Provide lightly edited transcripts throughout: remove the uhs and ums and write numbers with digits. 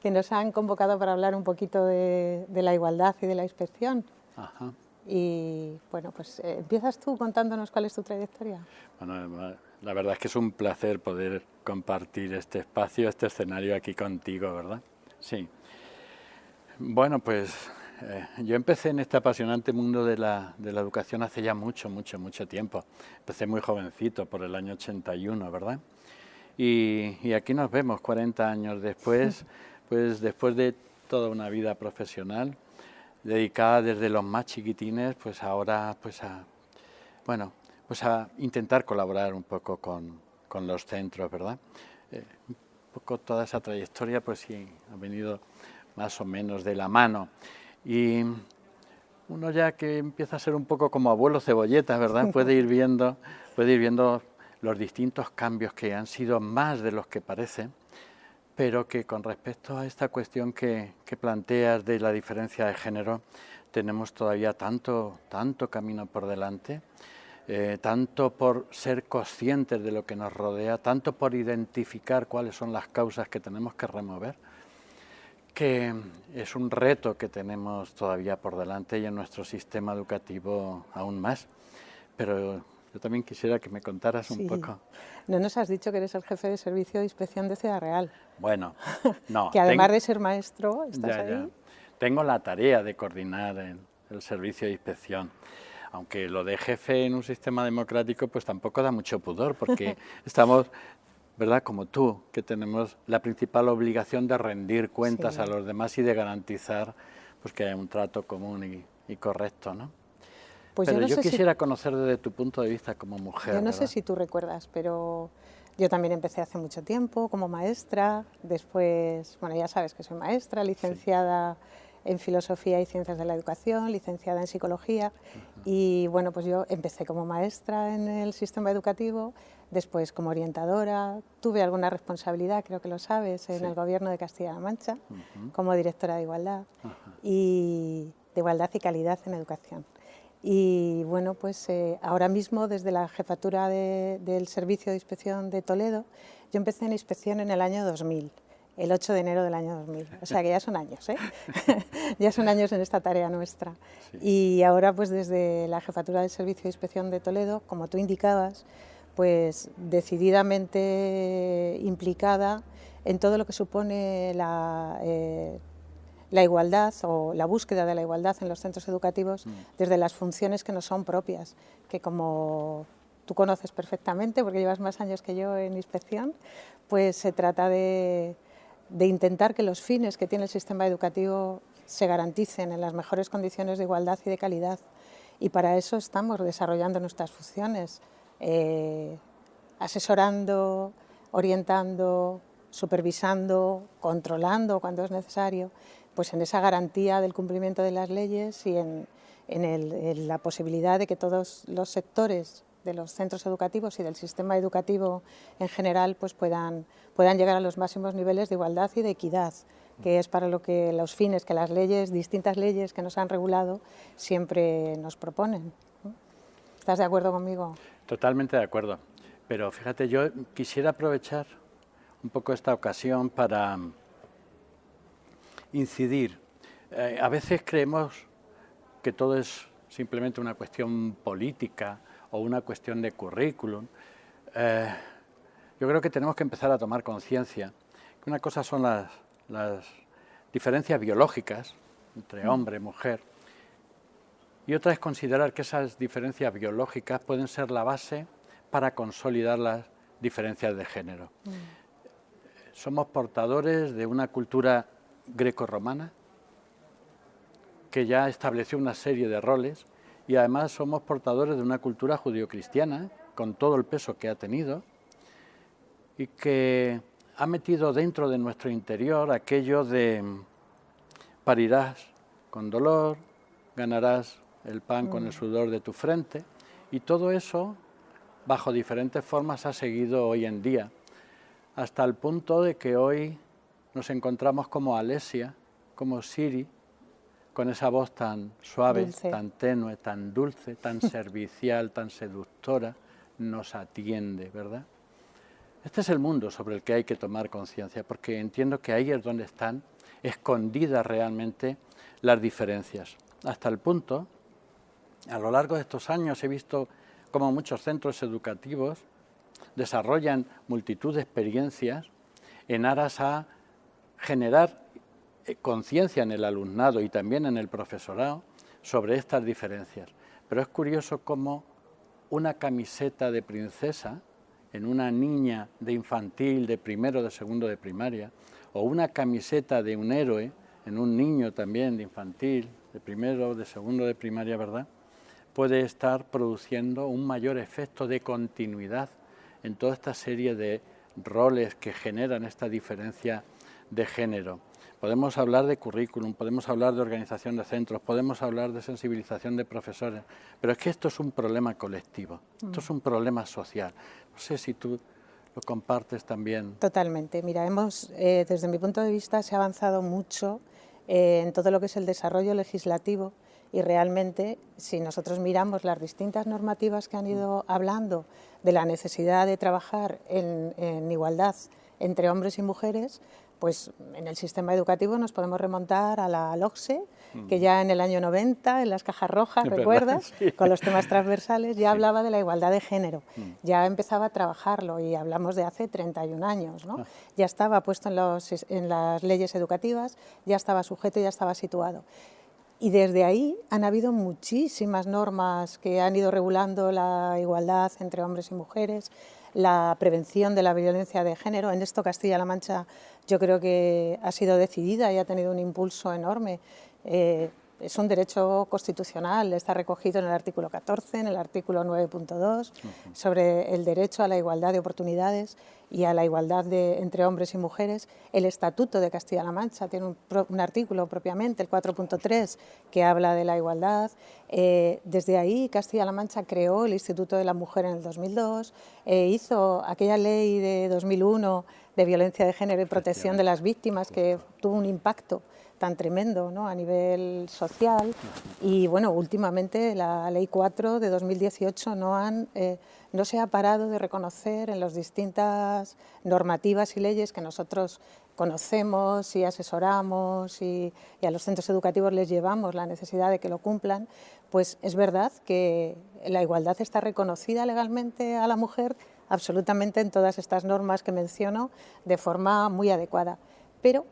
que nos han convocado para hablar un poquito de la igualdad y de la inspección. Ajá. Y bueno, pues empiezas tú contándonos cuál es tu trayectoria. Bueno, la verdad es que es un placer poder compartir este espacio, este escenario aquí contigo, ¿verdad? Sí. Bueno, pues yo empecé en este apasionante mundo de la educación hace ya mucho tiempo. Empecé muy jovencito, por el año 81, ¿verdad? Y aquí nos vemos 40 años después, pues después de toda una vida profesional, dedicada desde los más chiquitines, pues ahora pues a intentar colaborar un poco con los centros, ¿verdad? Un poco toda esa trayectoria, pues sí, ha venido más o menos de la mano. Y uno ya que empieza a ser un poco como abuelo cebolleta, ¿verdad? Puede ir viendo los distintos cambios que han sido más de los que parece, pero que con respecto a esta cuestión que planteas de la diferencia de género, tenemos todavía tanto camino por delante, tanto por ser conscientes de lo que nos rodea, tanto por identificar cuáles son las causas que tenemos que remover, que es un reto que tenemos todavía por delante y en nuestro sistema educativo aún más. Pero yo también quisiera que me contaras un poco. No nos has dicho que eres el jefe de servicio de inspección de Ciudad Real. Bueno, no. Que además de ser maestro, estás ahí. Ya. Tengo la tarea de coordinar el servicio de inspección. Aunque lo de jefe en un sistema democrático pues tampoco da mucho pudor, porque estamos, ¿verdad?, como tú, que tenemos la principal obligación de rendir cuentas a los demás y de garantizar pues que haya un trato común y correcto, ¿no? Pues pero yo, no yo sé quisiera conocer desde tu punto de vista como mujer. Yo no ¿verdad? sé si tú recuerdas, pero yo también empecé hace mucho tiempo como maestra. Después, bueno, ya sabes que soy maestra, licenciada en Filosofía y Ciencias de la Educación, licenciada en Psicología. Y bueno, pues yo empecé como maestra en el sistema educativo, después como orientadora, tuve alguna responsabilidad, creo que lo sabes, en el Gobierno de Castilla-La Mancha, como directora de Igualdad, y de Igualdad y Calidad en Educación. Y bueno, pues ahora mismo desde la jefatura del Servicio de Inspección de Toledo, yo empecé en inspección en el año 2000, el 8 de enero del año 2000, o sea que ya son años, ¿eh? Ya son años en esta tarea nuestra. Sí. Y ahora pues desde la jefatura del Servicio de Inspección de Toledo, como tú indicabas, pues decididamente implicada en todo lo que supone la igualdad o la búsqueda de la igualdad en los centros educativos desde las funciones que nos son propias, que como tú conoces perfectamente porque llevas más años que yo en inspección, pues se trata de intentar que los fines que tiene el sistema educativo se garanticen en las mejores condiciones de igualdad y de calidad. Y para eso estamos desarrollando nuestras funciones, asesorando, orientando, supervisando, controlando cuando es necesario, pues en esa garantía del cumplimiento de las leyes y en la posibilidad de que todos los sectores de los centros educativos y del sistema educativo en general pues puedan llegar a los máximos niveles de igualdad y de equidad, que es para lo que los fines que las leyes, distintas leyes que nos han regulado, siempre nos proponen. ¿Estás de acuerdo conmigo? Totalmente de acuerdo. Pero fíjate, yo quisiera aprovechar un poco esta ocasión para incidir. A veces creemos que todo es simplemente una cuestión política o una cuestión de currículum. Yo creo que tenemos que empezar a tomar conciencia que una cosa son las diferencias biológicas entre hombre y mujer, y otra es considerar que esas diferencias biológicas pueden ser la base para consolidar las diferencias de género. Somos portadores de una cultura grecorromana que ya estableció una serie de roles, y además somos portadores de una cultura judeocristiana con todo el peso que ha tenido y que ha metido dentro de nuestro interior aquello de parirás con dolor, ganarás el pan con el sudor de tu frente, y todo eso bajo diferentes formas ha seguido hoy en día, hasta el punto de que hoy nos encontramos como Alesia, como Siri, con esa voz tan suave, dulce, tan tenue, tan dulce, tan servicial, tan seductora, nos atiende, ¿verdad? Este es el mundo sobre el que hay que tomar conciencia, porque entiendo que ahí es donde están escondidas realmente las diferencias. Hasta el punto, a lo largo de estos años he visto cómo muchos centros educativos desarrollan multitud de experiencias en aras a generar conciencia en el alumnado y también en el profesorado sobre estas diferencias. Pero es curioso cómo una camiseta de princesa en una niña de infantil, de primero, de segundo de primaria, o una camiseta de un héroe en un niño también de infantil, de primero, de segundo de primaria, ¿verdad?, puede estar produciendo un mayor efecto de continuidad en toda esta serie de roles que generan esta diferencia de género. Podemos hablar de currículum, podemos hablar de organización de centros, podemos hablar de sensibilización de profesores, pero es que esto es un problema colectivo, esto es un problema social. No sé si tú lo compartes también. Totalmente. Mira, desde mi punto de vista, se ha avanzado mucho en todo lo que es el desarrollo legislativo y realmente, si nosotros miramos las distintas normativas que han ido hablando de la necesidad de trabajar en igualdad entre hombres y mujeres, pues en el sistema educativo nos podemos remontar a la LOCSE, que ya en el año 90, en las cajas rojas, ¿recuerdas? Sí. Con los temas transversales, ya hablaba de la igualdad de género, ya empezaba a trabajarlo y hablamos de hace 31 años, ¿no? Ya estaba puesto en las leyes educativas, ya estaba sujeto, ya estaba situado. Y desde ahí han habido muchísimas normas que han ido regulando la igualdad entre hombres y mujeres, la prevención de la violencia de género. En esto Castilla-La Mancha yo creo que ha sido decidida y ha tenido un impulso enorme. Es un derecho constitucional, está recogido en el artículo 14, en el artículo 9.2, sobre el derecho a la igualdad de oportunidades y a la igualdad entre hombres y mujeres. El Estatuto de Castilla-La Mancha tiene un artículo propiamente, el 4.3, que habla de la igualdad. Desde ahí Castilla-La Mancha creó el Instituto de la Mujer en el 2002, hizo aquella ley de 2001 de violencia de género y protección de las víctimas, que tuvo un impacto tan tremendo, ¿no?, a nivel social. Y bueno, últimamente la Ley 4 de 2018 no se ha parado de reconocer en las distintas normativas y leyes que nosotros conocemos y asesoramos y a los centros educativos les llevamos la necesidad de que lo cumplan. Pues es verdad que la igualdad está reconocida legalmente a la mujer absolutamente en todas estas normas que menciono de forma muy adecuada, pero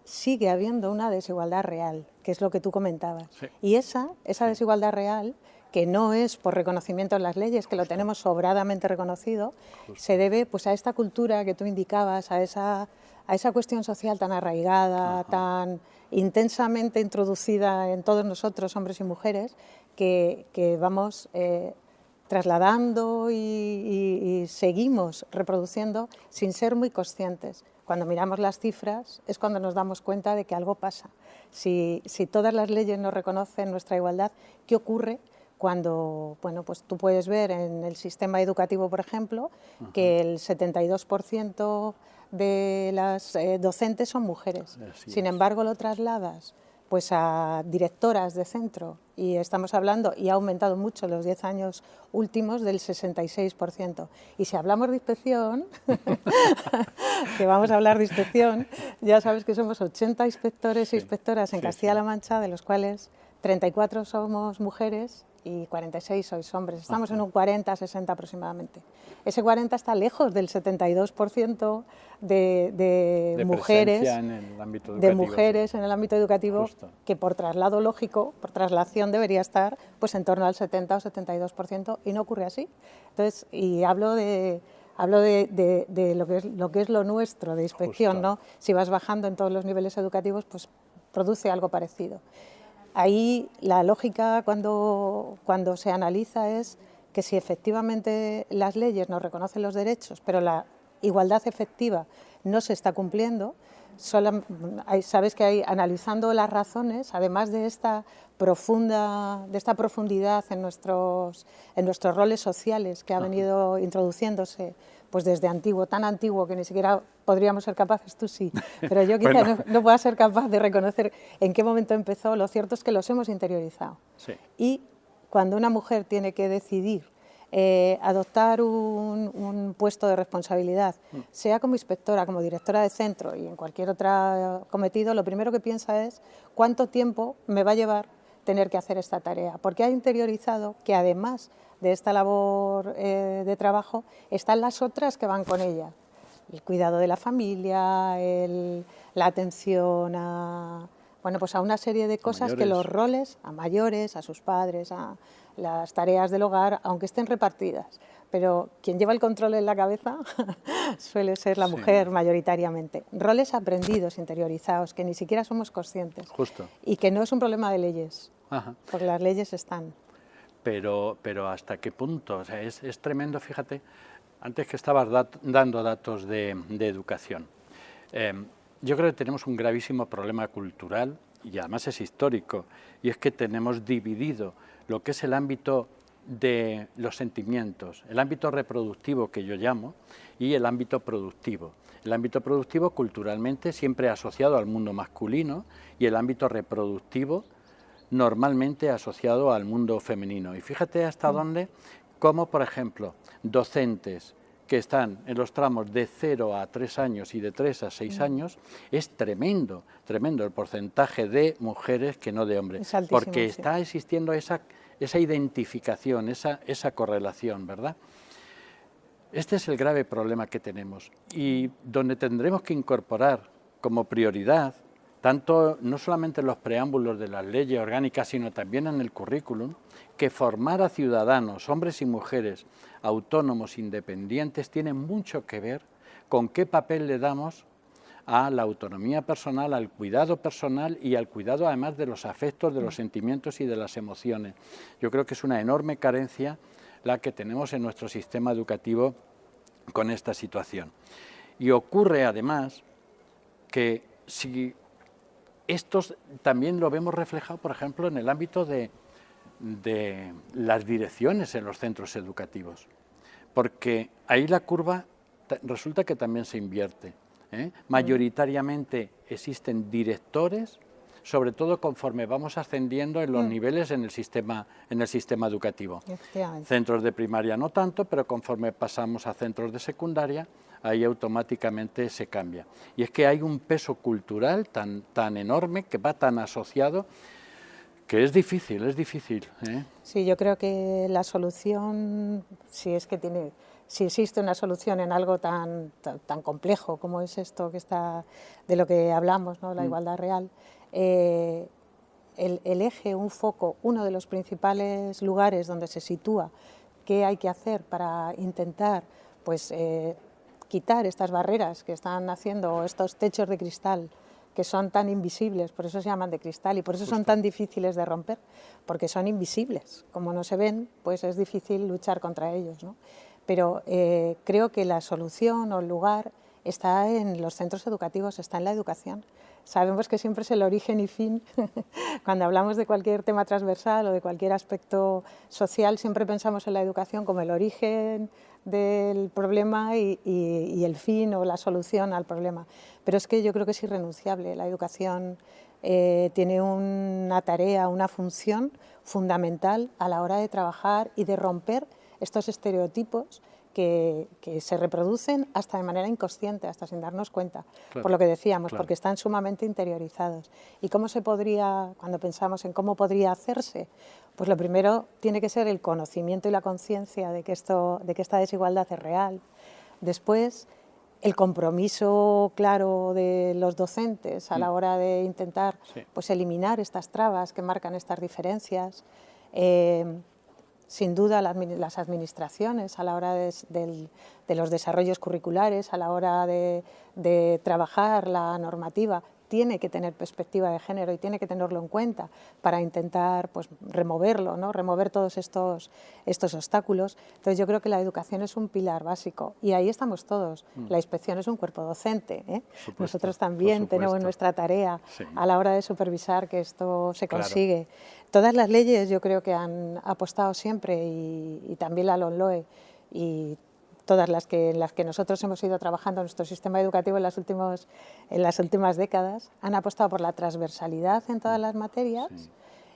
sigue habiendo una desigualdad real, que es lo que tú comentabas. Sí. Y esa desigualdad real, que no es por reconocimiento en las leyes, que lo tenemos sobradamente reconocido, se debe pues a esta cultura que tú indicabas, a esa cuestión social tan arraigada, tan intensamente introducida en todos nosotros, hombres y mujeres, que vamos trasladando y seguimos reproduciendo sin ser muy conscientes. Cuando miramos las cifras es cuando nos damos cuenta de que algo pasa. Si todas las leyes nos reconocen nuestra igualdad, ¿qué ocurre cuando, bueno, pues tú puedes ver en el sistema educativo, por ejemplo, que el 72% de las docentes son mujeres? Sin embargo, lo trasladas pues a directoras de centro y estamos hablando, y ha aumentado mucho en los 10 años últimos, del 66%. Y si hablamos de inspección, que vamos a hablar de inspección, ya sabes que somos 80 inspectores e inspectoras en Castilla-La Mancha, de los cuales 34 somos mujeres y 46 sois hombres. Estamos en un 40-60 aproximadamente. Ese 40 está lejos del 72% de mujeres, en el ámbito educativo, de mujeres en el ámbito educativo. Justo. Que por traslado lógico, por traslación debería estar pues en torno al 70 o 72%, y no ocurre así. Entonces, y hablo de lo que es lo nuestro de inspección, ¿no? Si vas bajando en todos los niveles educativos, pues produce algo parecido. Ahí la lógica cuando se analiza es que si efectivamente las leyes nos reconocen los derechos, pero la igualdad efectiva no se está cumpliendo, sabes que analizando las razones, además de esta profundidad en nuestros roles sociales que ha venido introduciéndose pues desde antiguo, tan antiguo que ni siquiera podríamos ser capaces, tú sí, pero yo quizá bueno. no pueda ser capaz de reconocer en qué momento empezó. Lo cierto es que los hemos interiorizado. Sí. Y cuando una mujer tiene que decidir adoptar un puesto de responsabilidad, sea como inspectora, como directora de centro y en cualquier otro cometido, lo primero que piensa es cuánto tiempo me va a llevar tener que hacer esta tarea, porque ha interiorizado que además de esta labor de trabajo están las otras que van con ella. El cuidado de la familia, la atención a, bueno, pues a una serie de cosas que los roles, a mayores, a sus padres, a las tareas del hogar, aunque estén repartidas. Pero quien lleva el control en la cabeza suele ser la mujer mayoritariamente. Roles aprendidos, interiorizados, que ni siquiera somos conscientes. Justo. Y que no es un problema de leyes, porque las leyes están. Pero ¿hasta qué punto? O sea, es tremendo, fíjate, antes que estabas dando datos de educación. Yo creo que tenemos un gravísimo problema cultural, y además es histórico, y es que tenemos dividido lo que es el ámbito de los sentimientos, el ámbito reproductivo que yo llamo, y el ámbito productivo. El ámbito productivo culturalmente siempre asociado al mundo masculino y el ámbito reproductivo normalmente asociado al mundo femenino. Y fíjate hasta dónde, como por ejemplo, docentes que están en los tramos de 0 a 3 años y de 3 a 6 años, es tremendo, tremendo el porcentaje de mujeres que no de hombres, porque está existiendo esa identificación, esa correlación, ¿verdad? Este es el grave problema que tenemos y donde tendremos que incorporar como prioridad, tanto no solamente en los preámbulos de las leyes orgánicas, sino también en el currículum, que formar a ciudadanos, hombres y mujeres, autónomos, independientes, tiene mucho que ver con qué papel le damos a la autonomía personal, al cuidado personal y al cuidado además de los afectos, de los sentimientos y de las emociones. Yo creo que es una enorme carencia la que tenemos en nuestro sistema educativo con esta situación. Y ocurre además que si estos también lo vemos reflejado, por ejemplo, en el ámbito de las direcciones en los centros educativos, porque ahí la curva resulta que también se invierte. Mayoritariamente existen directores, sobre todo conforme vamos ascendiendo en los niveles en el sistema educativo. Centros de primaria no tanto, pero conforme pasamos a centros de secundaria, ahí automáticamente se cambia. Y es que hay un peso cultural tan enorme, que va tan asociado, que es difícil, es difícil. Sí, yo creo que la solución, si existe una solución en algo tan complejo como es esto que está, de lo que hablamos, ¿no? La igualdad real, el eje, un foco, uno de los principales lugares donde se sitúa qué hay que hacer para intentar pues, quitar estas barreras que están haciendo, estos techos de cristal que son tan invisibles, por eso se llaman de cristal y por eso son tan difíciles de romper, porque son invisibles. Como no se ven, pues es difícil luchar contra ellos, ¿no? Pero creo que la solución o el lugar está en los centros educativos, está en la educación. Sabemos que siempre es el origen y fin. Cuando hablamos de cualquier tema transversal o de cualquier aspecto social, siempre pensamos en la educación como el origen del problema y el fin o la solución al problema. Pero es que yo creo que es irrenunciable. La educación tiene una tarea, una función fundamental a la hora de trabajar y de romper estos estereotipos que se reproducen hasta de manera inconsciente, hasta sin darnos cuenta, por lo que decíamos, porque están sumamente interiorizados. ¿Y cómo se podría, cuando pensamos en cómo podría hacerse? Pues lo primero tiene que ser el conocimiento y la conciencia de que esta desigualdad es real. Después, el compromiso claro de los docentes a la hora de intentar pues, eliminar estas trabas que marcan estas diferencias. Sin duda las administraciones a la hora de los desarrollos curriculares, a la hora de trabajar la normativa, tiene que tener perspectiva de género y tiene que tenerlo en cuenta para intentar pues, removerlo, ¿no? Remover todos estos obstáculos. Entonces yo creo que la educación es un pilar básico y ahí estamos todos. La inspección es un cuerpo docente. Nosotros también tenemos nuestra tarea a la hora de supervisar que esto se consigue. Todas las leyes yo creo que han apostado siempre y también la LOMLOE y todas las que nosotros hemos ido trabajando en nuestro sistema educativo en las últimas décadas, han apostado por la transversalidad en todas las materias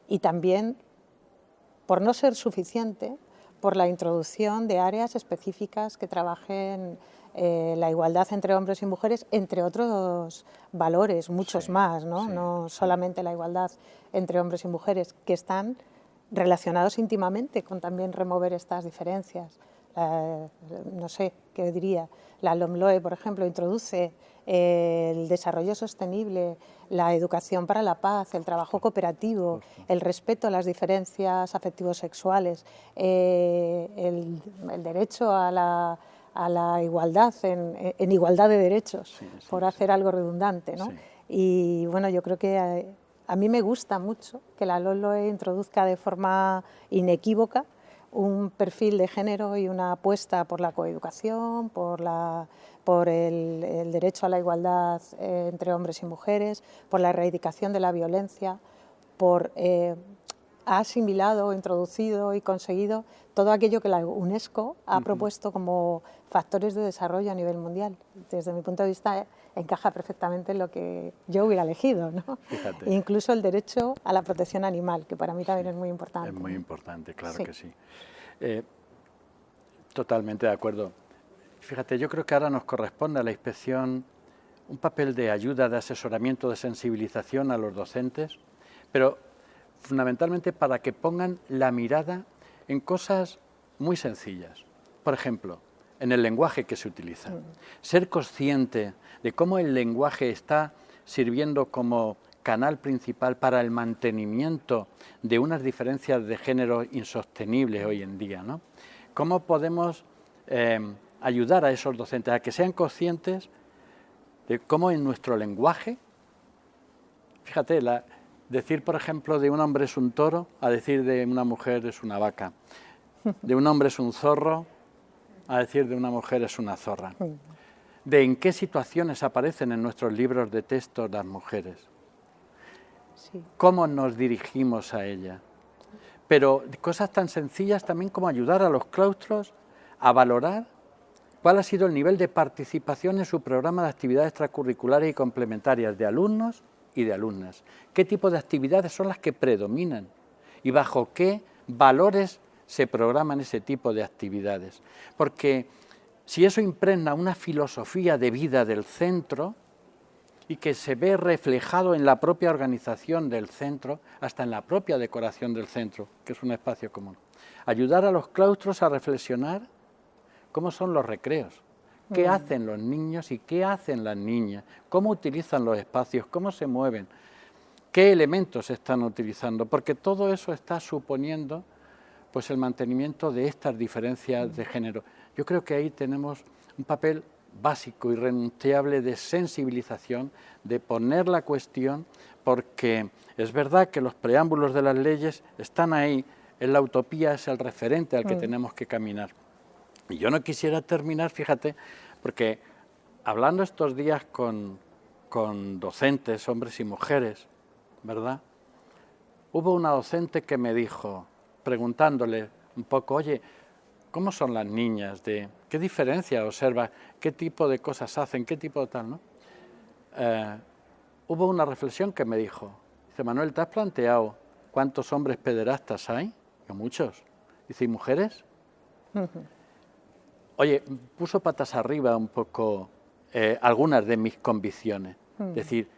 y también, por no ser suficiente, por la introducción de áreas específicas que trabajen la igualdad entre hombres y mujeres, entre otros valores, muchos más, ¿no? No solamente la igualdad entre hombres y mujeres, que están relacionados íntimamente con también remover estas diferencias. No sé, ¿qué diría? La LOMLOE, por ejemplo, introduce el desarrollo sostenible, la educación para la paz, el trabajo cooperativo, el respeto a las diferencias afectivo-sexuales, el derecho a la igualdad, en igualdad de derechos, por hacer algo redundante, ¿no? Y bueno, yo creo que a mí me gusta mucho que la LOMLOE introduzca de forma inequívoca un perfil de género y una apuesta por la coeducación, por el derecho a la igualdad entre hombres y mujeres, por la erradicación de la violencia, ha asimilado, introducido y conseguido todo aquello que la UNESCO ha propuesto como factores de desarrollo a nivel mundial. Desde mi punto de vista, encaja perfectamente en lo que yo hubiera elegido, ¿no? Fíjate. Incluso el derecho a la protección animal, que para mí también es muy importante. Es muy importante, claro que sí. Totalmente de acuerdo. Fíjate, yo creo que ahora nos corresponde a la inspección un papel de ayuda, de asesoramiento, de sensibilización a los docentes, pero fundamentalmente para que pongan la mirada en cosas muy sencillas. Por ejemplo, en el lenguaje que se utiliza. Ser consciente de cómo el lenguaje está sirviendo como canal principal para el mantenimiento de unas diferencias de género insostenibles hoy en día, ¿no? ¿Cómo podemos ayudar a esos docentes a que sean conscientes de cómo en nuestro lenguaje, fíjate, decir, por ejemplo, de un hombre es un toro, a decir de una mujer es una vaca, de un hombre es un zorro, a decir de una mujer es una zorra, de en qué situaciones aparecen en nuestros libros de texto las mujeres, cómo nos dirigimos a ellas, pero cosas tan sencillas también como ayudar a los claustros a valorar cuál ha sido el nivel de participación en su programa de actividades extracurriculares y complementarias de alumnos y de alumnas. ¿Qué tipo de actividades son las que predominan? ¿Y bajo qué valores se programan ese tipo de actividades? Porque si eso impregna una filosofía de vida del centro y que se ve reflejado en la propia organización del centro, hasta en la propia decoración del centro, que es un espacio común. Ayudar a los claustros a reflexionar cómo son los recreos, qué hacen los niños y qué hacen las niñas, cómo utilizan los espacios, cómo se mueven, qué elementos están utilizando, porque todo eso está suponiendo pues el mantenimiento de estas diferencias de género. Yo creo que ahí tenemos un papel básico, irrenunciable de sensibilización, de poner la cuestión, porque es verdad que los preámbulos de las leyes están ahí, en la utopía es el referente al que tenemos que caminar. Y yo no quisiera terminar, fíjate, porque hablando estos días con docentes, hombres y mujeres, ¿verdad? Hubo una docente que me dijo, preguntándole un poco, oye, ¿cómo son las niñas? ¿Qué diferencia observa? ¿Qué tipo de cosas hacen? ¿Qué tipo de tal, no? Hubo una reflexión que me dijo, dice, Manuel, ¿te has planteado cuántos hombres pederastas hay? Yo, muchos. Dice, ¿y mujeres? Oye, puso patas arriba un poco algunas de mis convicciones. Es decir,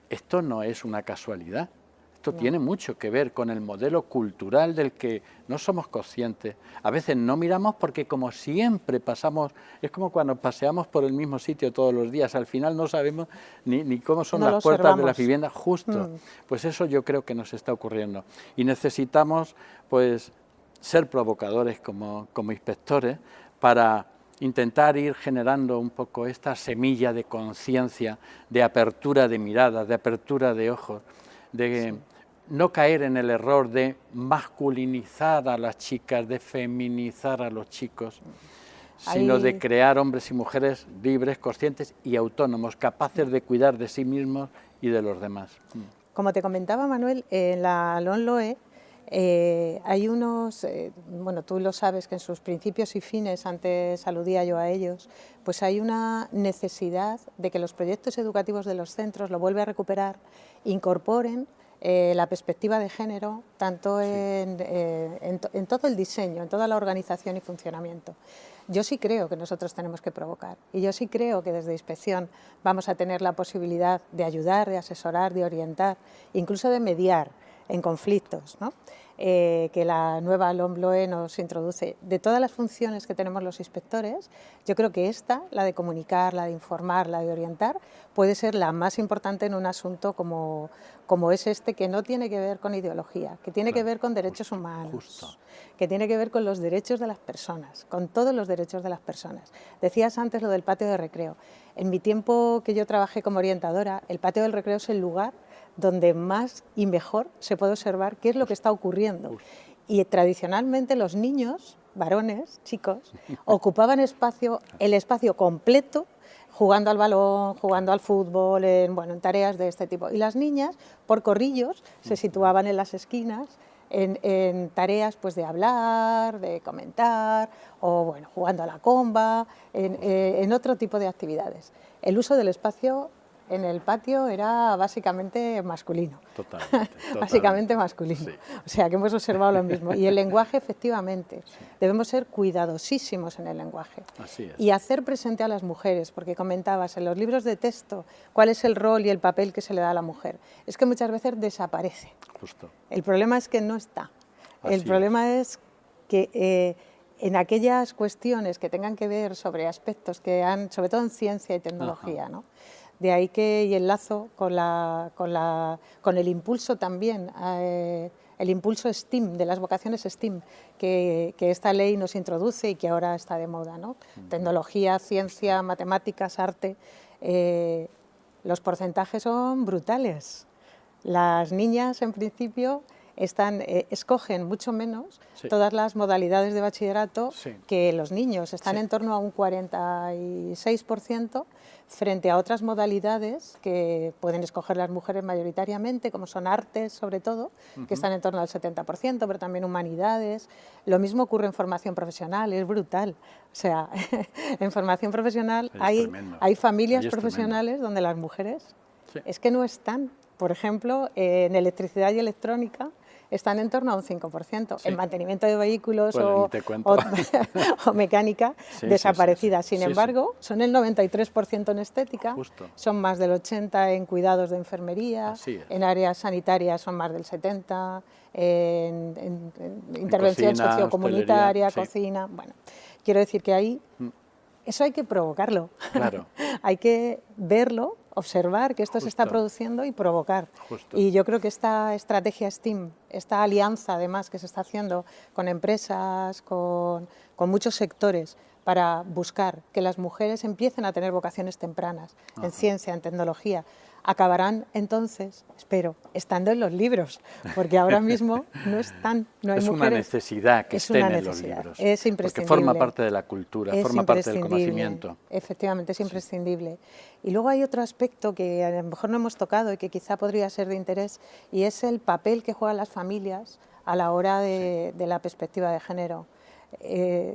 esto no es una casualidad. Esto tiene mucho que ver con el modelo cultural del que no somos conscientes. A veces no miramos porque como siempre pasamos, es como cuando paseamos por el mismo sitio todos los días, al final no sabemos ni cómo son las puertas de las viviendas, justo. Pues eso yo creo que nos está ocurriendo. Y necesitamos pues ser provocadores como inspectores para intentar ir generando un poco esta semilla de conciencia, de apertura de miradas, de apertura de ojos, de no caer en el error de masculinizar a las chicas, de feminizar a los chicos, sino de crear hombres y mujeres libres, conscientes y autónomos, capaces de cuidar de sí mismos y de los demás. Como te comentaba, Manuel, en la LOMLOE hay unos, bueno, tú lo sabes que en sus principios y fines, antes aludía yo a ellos, pues hay una necesidad de que los proyectos educativos de los centros, lo vuelve a recuperar, incorporen la perspectiva de género, tanto en todo el diseño, en toda la organización y funcionamiento. Yo sí creo que nosotros tenemos que provocar y yo sí creo que desde Inspección vamos a tener la posibilidad de ayudar, de asesorar, de orientar, incluso de mediar en conflictos, ¿no? Que la nueva LOMLOE nos introduce. De todas las funciones que tenemos los inspectores, yo creo que esta, la de comunicar, la de informar, la de orientar, puede ser la más importante en un asunto como es este, que no tiene que ver con ideología, que tiene que ver con derechos humanos, que tiene que ver con los derechos de las personas, con todos los derechos de las personas. Decías antes lo del patio de recreo. En mi tiempo que yo trabajé como orientadora, el patio del recreo es el lugar donde más y mejor se puede observar qué es lo que está ocurriendo. Y tradicionalmente los niños, varones, chicos, ocupaban el espacio completo jugando al balón, jugando al fútbol, en tareas de este tipo. Y las niñas, por corrillos, se situaban en las esquinas en tareas pues, de hablar, de comentar, o bueno, jugando a la comba, en otro tipo de actividades. El uso del espacio en el patio era básicamente masculino. Totalmente. Básicamente masculino. Sí. O sea, que hemos observado lo mismo. Y el lenguaje, efectivamente, sí. Debemos ser cuidadosísimos en el lenguaje. Así es. Y hacer presente a las mujeres, porque comentabas en los libros de texto cuál es el rol y el papel que se le da a la mujer. Es que muchas veces desaparece. Justo. El problema es que no está. El Así problema es que en aquellas cuestiones que tengan que ver sobre aspectos que han, sobre todo en ciencia y tecnología, ¿no? De ahí que y enlazo con el impulso también, el impulso STEAM, de las vocaciones STEAM, que esta ley nos introduce y que ahora está de moda, ¿no? Tecnología, ciencia, matemáticas, arte. Los porcentajes son brutales. Las niñas, en principio, escogen mucho menos todas las modalidades de bachillerato que los niños. Están en torno a un 46% frente a otras modalidades que pueden escoger las mujeres mayoritariamente, como son artes, sobre todo, que están en torno al 70%, pero también humanidades. Lo mismo ocurre en formación profesional, es brutal. O sea, en formación profesional hay familias profesionales donde las mujeres es que no están. Por ejemplo, en electricidad y electrónica están en torno a un 5%. En mantenimiento de vehículos o mecánica, desaparecida. Sin embargo, son el 93% en estética, son más del 80% en cuidados de enfermería, en áreas sanitarias son más del 70%, en intervención sociocomunitaria, cocina. Bueno, quiero decir que ahí eso hay que provocarlo. Claro. Hay que verlo, observar que esto se está produciendo y provocar. Y yo creo que esta estrategia STEAM, esta alianza además que se está haciendo con empresas, con muchos sectores, para buscar que las mujeres empiecen a tener vocaciones tempranas en ciencia, en tecnología, acabarán entonces, espero, estando en los libros, porque ahora mismo no están, no hay mujeres. Es una necesidad que estén en los libros. Es imprescindible. Porque forma parte de la cultura, forma parte del conocimiento. Efectivamente, es imprescindible. Y luego hay otro aspecto que a lo mejor no hemos tocado y que quizá podría ser de interés, y es el papel que juegan las familias a la hora de la perspectiva de género.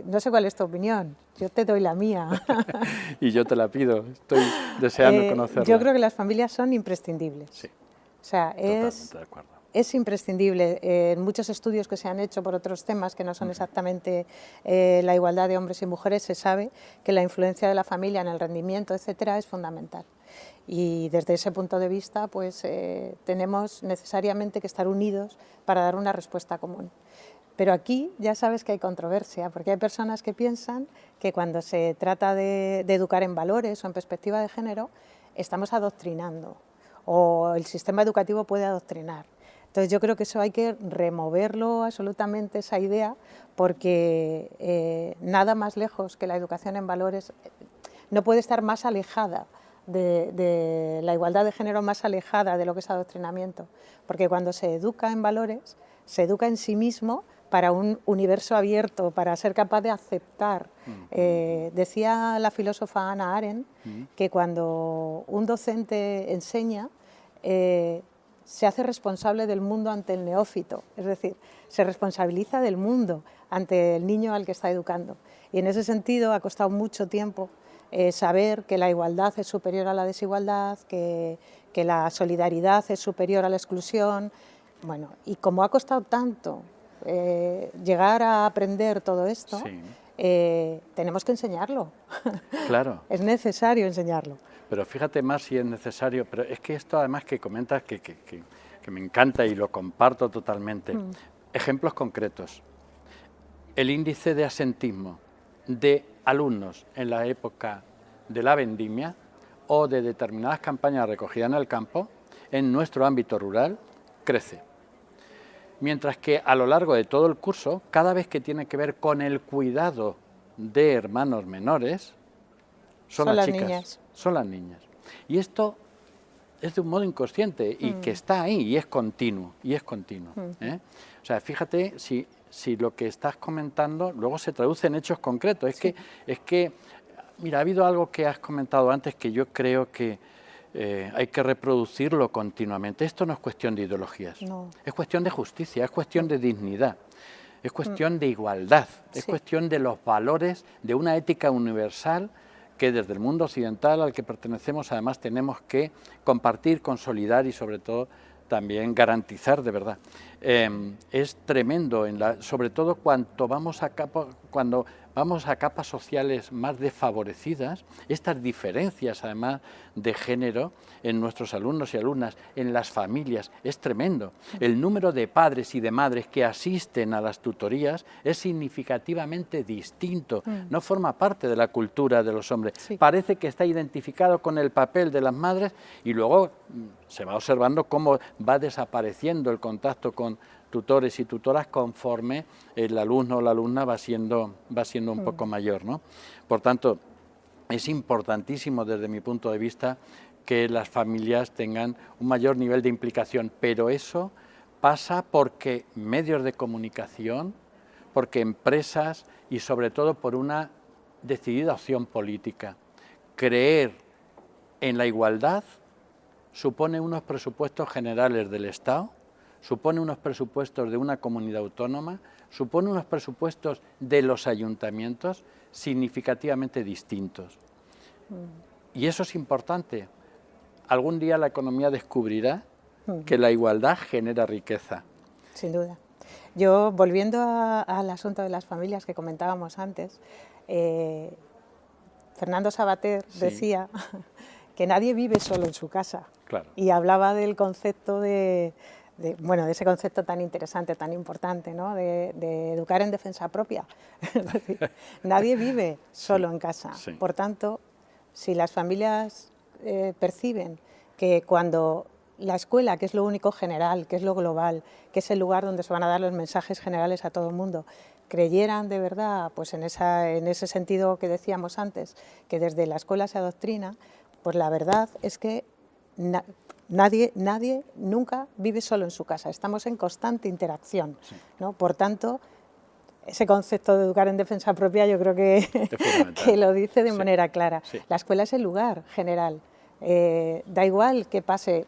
No sé cuál es tu opinión, yo te doy la mía. Y yo te la pido, estoy deseando conocerla. Yo creo que las familias son imprescindibles. Sí, o sea, totalmente de acuerdo. Es imprescindible. En muchos estudios que se han hecho por otros temas que no son exactamente la igualdad de hombres y mujeres, se sabe que la influencia de la familia en el rendimiento, etcétera, es fundamental. Y desde ese punto de vista, pues tenemos necesariamente que estar unidos para dar una respuesta común. Pero aquí ya sabes que hay controversia, porque hay personas que piensan que cuando se trata de educar en valores o en perspectiva de género, estamos adoctrinando, o el sistema educativo puede adoctrinar. Entonces yo creo que eso hay que removerlo absolutamente, esa idea, porque nada más lejos que la educación en valores no puede estar más alejada de la igualdad de género, más alejada de lo que es adoctrinamiento, porque cuando se educa en valores, se educa en sí mismo para un universo abierto, para ser capaz de aceptar. Decía la filósofa Hannah Arendt que cuando un docente enseña, se hace responsable del mundo ante el neófito, es decir, se responsabiliza del mundo ante el niño al que está educando. Y en ese sentido ha costado mucho tiempo saber que la igualdad es superior a la desigualdad, que la solidaridad es superior a la exclusión. Bueno, y como ha costado tanto llegar a aprender todo esto, Sí. Tenemos que enseñarlo. Claro. Es necesario enseñarlo. Pero fíjate más si es necesario, pero es que esto además que comentas que me encanta y lo comparto totalmente. Ejemplos concretos. El índice de asentismo de alumnos en la época de la vendimia o de determinadas campañas de recogida en el campo, en nuestro ámbito rural, crece. Mientras que a lo largo de todo el curso, cada vez que tiene que ver con el cuidado de hermanos menores, son las chicas, niñas. Son las niñas. Y esto es de un modo inconsciente y que está ahí y es continuo, ¿eh? O sea, fíjate si lo que estás comentando luego se traduce en hechos concretos. Es que, mira, ha habido algo que has comentado antes que yo creo que hay que reproducirlo continuamente. Esto no es cuestión de ideologías, No. Es cuestión de justicia, es cuestión de dignidad, es cuestión de igualdad, es cuestión de los valores de una ética universal que desde el mundo occidental al que pertenecemos además tenemos que compartir, consolidar y sobre todo también garantizar de verdad. Es tremendo, sobre todo cuando vamos a capas sociales más desfavorecidas, estas diferencias además de género en nuestros alumnos y alumnas, en las familias, es tremendo. El número de padres y de madres que asisten a las tutorías es significativamente distinto, no forma parte de la cultura de los hombres. Sí. Parece que está identificado con el papel de las madres y luego se va observando cómo va desapareciendo el contacto con tutores y tutoras conforme el alumno o la alumna va siendo un poco mayor, ¿no? Por tanto, es importantísimo desde mi punto de vista que las familias tengan un mayor nivel de implicación, pero eso pasa porque medios de comunicación, porque empresas y sobre todo por una decidida opción política. Creer en la igualdad supone unos presupuestos generales del Estado, supone unos presupuestos de una comunidad autónoma, supone unos presupuestos de los ayuntamientos significativamente distintos. Y eso es importante. Algún día la economía descubrirá que la igualdad genera riqueza. Sin duda. Yo, volviendo al asunto de las familias que comentábamos antes, Fernando Savater decía que nadie vive solo en su casa. Claro. Y hablaba del concepto de ese concepto tan interesante, tan importante, ¿no? de educar en defensa propia. Es decir, nadie vive solo en casa. Sí. Por tanto, si las familias perciben que cuando la escuela, que es lo único general, que es lo global, que es el lugar donde se van a dar los mensajes generales a todo el mundo, creyeran de verdad pues en ese sentido que decíamos antes, que desde la escuela se adoctrina, pues la verdad es que nadie nunca vive solo en su casa, estamos en constante interacción, ¿no? Por tanto, ese concepto de educar en defensa propia yo creo que lo dice de manera clara. Sí. La escuela es el lugar general. Da igual que pase,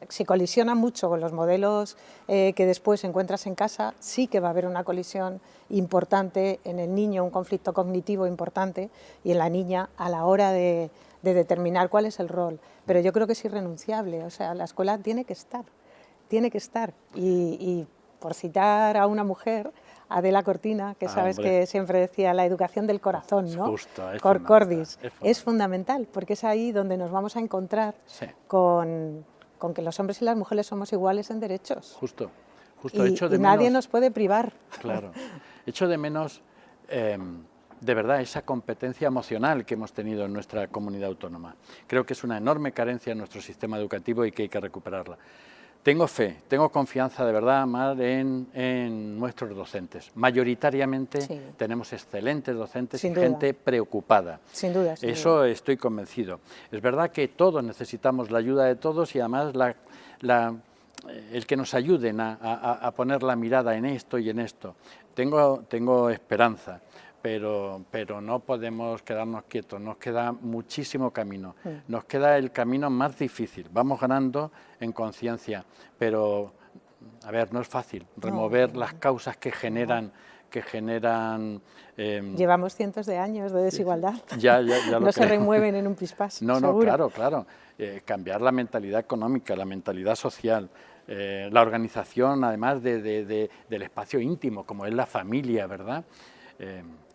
si colisiona mucho con los modelos que después encuentras en casa, sí que va a haber una colisión importante en el niño, un conflicto cognitivo importante, y en la niña a la hora de determinar cuál es el rol. Pero yo creo que es irrenunciable, o sea, la escuela tiene que estar. Y por citar a una mujer, Adela Cortina, que sabes que siempre decía la educación del corazón, ¿no? Justo, Cor Cordis. Es fundamental, porque es ahí donde nos vamos a encontrar con que los hombres y las mujeres somos iguales en derechos. Justo. Y nadie nos puede privar. Claro. Echo de menos, de verdad, esa competencia emocional que hemos tenido en nuestra comunidad autónoma. Creo que es una enorme carencia en nuestro sistema educativo y que hay que recuperarla. Tengo fe, tengo confianza de verdad más en nuestros docentes. Mayoritariamente tenemos excelentes docentes y gente preocupada. Sin duda. Eso estoy convencido. Es verdad que todos necesitamos la ayuda de todos y además el que nos ayuden a poner la mirada en esto y en esto. Tengo esperanza. Pero no podemos quedarnos quietos, nos queda muchísimo camino, nos queda el camino más difícil, vamos ganando en conciencia, pero a ver, no es fácil remover las causas que generan que generan... Llevamos cientos de años de desigualdad. Ya lo no se remueven en un pispás. No, seguro. claro. Cambiar la mentalidad económica, la mentalidad social, la organización, además del espacio íntimo, como es la familia, ¿verdad?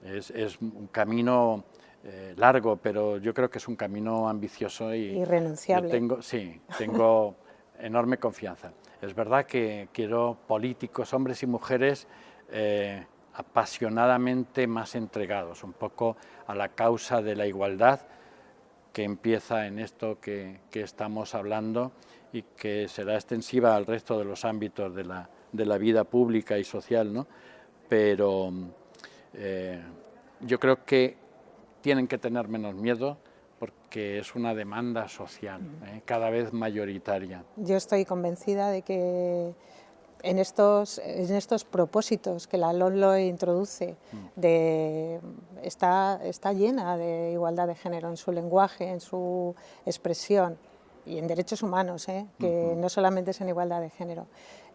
Es un camino largo, pero yo creo que es un camino ambicioso y irrenunciable. Tengo enorme confianza. Es verdad que quiero políticos, hombres y mujeres, apasionadamente más entregados, un poco a la causa de la igualdad, que empieza en esto que estamos hablando y que será extensiva al resto de los ámbitos de la vida pública y social, ¿no? Pero yo creo que tienen que tener menos miedo porque es una demanda social, cada vez mayoritaria. Yo estoy convencida de que en estos propósitos que la LOMLOE introduce, está llena de igualdad de género en su lenguaje, en su expresión y en derechos humanos, que no solamente es en igualdad de género.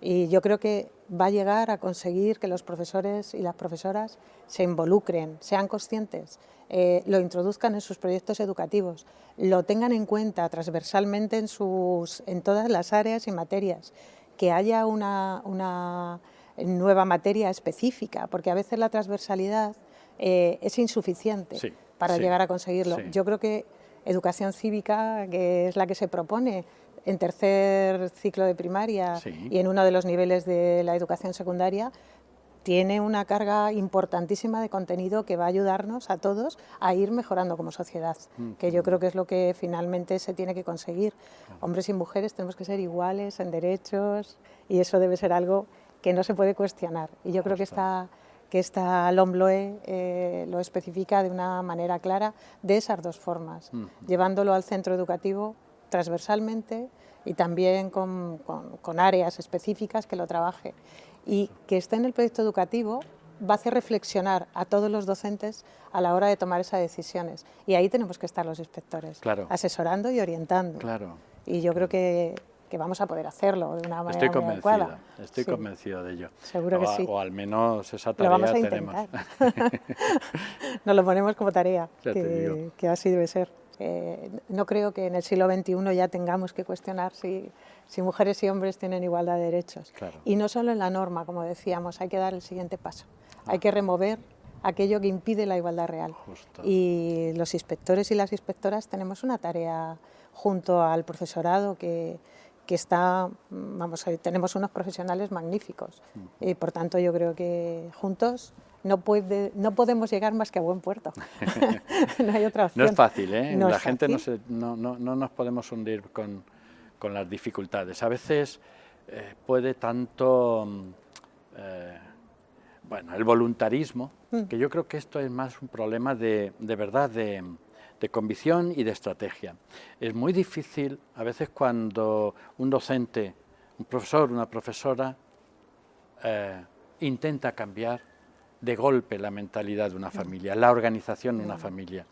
Y yo creo que va a llegar a conseguir que los profesores y las profesoras se involucren, sean conscientes, lo introduzcan en sus proyectos educativos, lo tengan en cuenta transversalmente en todas las áreas y materias, que haya una nueva materia específica, porque a veces la transversalidad es insuficiente para llegar a conseguirlo. Sí. Yo creo que educación cívica, que es la que se propone en tercer ciclo de primaria y en uno de los niveles de la educación secundaria, tiene una carga importantísima de contenido que va a ayudarnos a todos a ir mejorando como sociedad, que yo creo que es lo que finalmente se tiene que conseguir. Hombres y mujeres tenemos que ser iguales en derechos y eso debe ser algo que no se puede cuestionar. Y yo creo que esta LOMLOE lo especifica de una manera clara de esas dos formas, llevándolo al centro educativo transversalmente y también con áreas específicas que lo trabaje. Y que esté en el proyecto educativo va a hacer reflexionar a todos los docentes a la hora de tomar esas decisiones. Y ahí tenemos que estar los inspectores, asesorando y orientando. Y yo creo que vamos a poder hacerlo de una manera muy adecuada. Estoy convencido de ello. Seguro que sí. O al menos esa tarea lo vamos a tenemos. Nos lo ponemos como tarea, que así debe ser. No creo que en el siglo XXI ya tengamos que cuestionar si mujeres y hombres tienen igualdad de derechos. Y no solo en la norma, como decíamos, hay que dar el siguiente paso. Hay que remover aquello que impide la igualdad real. Y los inspectores y las inspectoras tenemos una tarea junto al profesorado que está, tenemos unos profesionales magníficos. Y por tanto yo creo que juntos no podemos llegar más que a buen puerto. No hay otra opción. No es fácil, ¿eh? La gente no nos podemos hundir con las dificultades. A veces puede tanto, el voluntarismo, que yo creo que esto es más un problema de verdad, de convicción y de estrategia. Es muy difícil, a veces cuando un docente, un profesor, una profesora, intenta cambiar de golpe la mentalidad de una familia, la organización de una familia,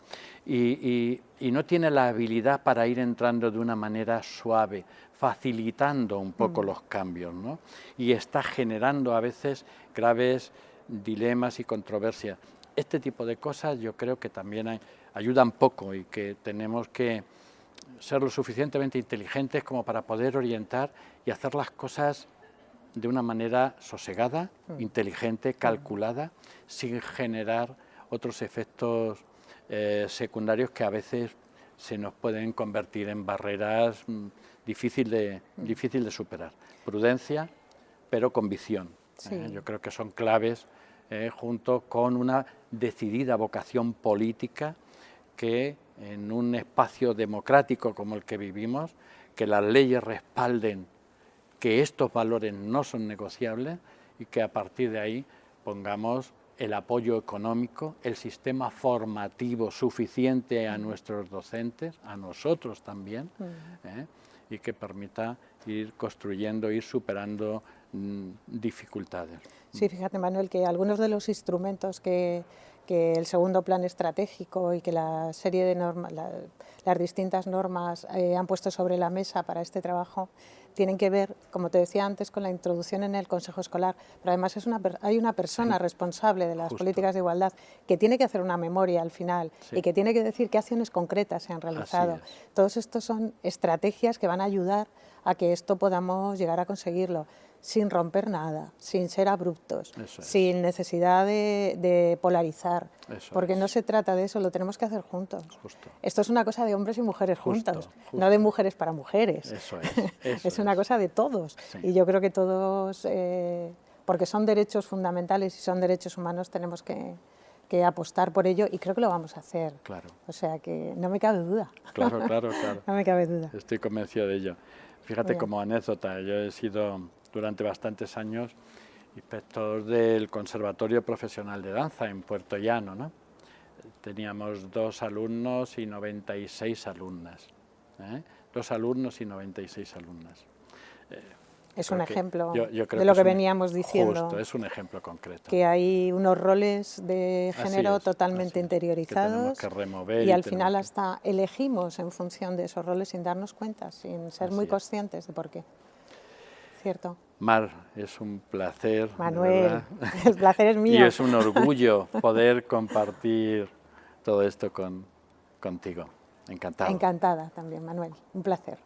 y no tiene la habilidad para ir entrando de una manera suave, facilitando un poco los cambios, ¿no? Y está generando a veces graves dilemas y controversias. Este tipo de cosas yo creo que también ayudan poco y que tenemos que ser lo suficientemente inteligentes como para poder orientar y hacer las cosas de una manera sosegada, inteligente, calculada, sin generar otros efectos secundarios que a veces se nos pueden convertir en barreras difícil de superar. Prudencia, pero convicción. Yo creo que son claves junto con una decidida vocación política que en un espacio democrático como el que vivimos, que las leyes respalden que estos valores no son negociables y que a partir de ahí pongamos el apoyo económico, el sistema formativo suficiente a nuestros docentes, a nosotros también, y que permita ir construyendo, ir superando dificultades. Sí, fíjate, Manuel, que algunos de los instrumentos que que el segundo plan estratégico y que la serie de normas, las distintas normas han puesto sobre la mesa para este trabajo tienen que ver, como te decía antes, con la introducción en el Consejo Escolar, pero además hay una persona responsable de las políticas de igualdad que tiene que hacer una memoria al final y que tiene que decir qué acciones concretas se han realizado. Todos estos son estrategias que van a ayudar a que esto podamos llegar a conseguirlo, sin romper nada, sin ser abruptos, sin necesidad de polarizar, porque no se trata de eso, lo tenemos que hacer juntos. Esto es una cosa de hombres y mujeres juntos, no de mujeres para mujeres. Es una cosa de todos. Y yo creo que todos, porque son derechos fundamentales y son derechos humanos, tenemos que apostar por ello y creo que lo vamos a hacer. Claro. O sea que no me cabe duda. Claro. No me cabe duda. Estoy convencido de ello. Fíjate, como anécdota, yo he sido durante bastantes años inspector del Conservatorio Profesional de Danza en Puerto Llano, ¿no? Teníamos 2 alumnos y 96 alumnas. 2 alumnos y 96 alumnas. Es un ejemplo yo creo de lo que veníamos diciendo. Justo, es un ejemplo concreto. Que hay unos roles de género totalmente interiorizados que remover y al final hasta elegimos en función de esos roles sin darnos cuenta, sin ser muy conscientes de por qué. ¿Cierto? Mar, es un placer. Manuel, el placer es mío. Y es un orgullo poder compartir todo esto contigo. Encantado. Encantada también, Manuel. Un placer.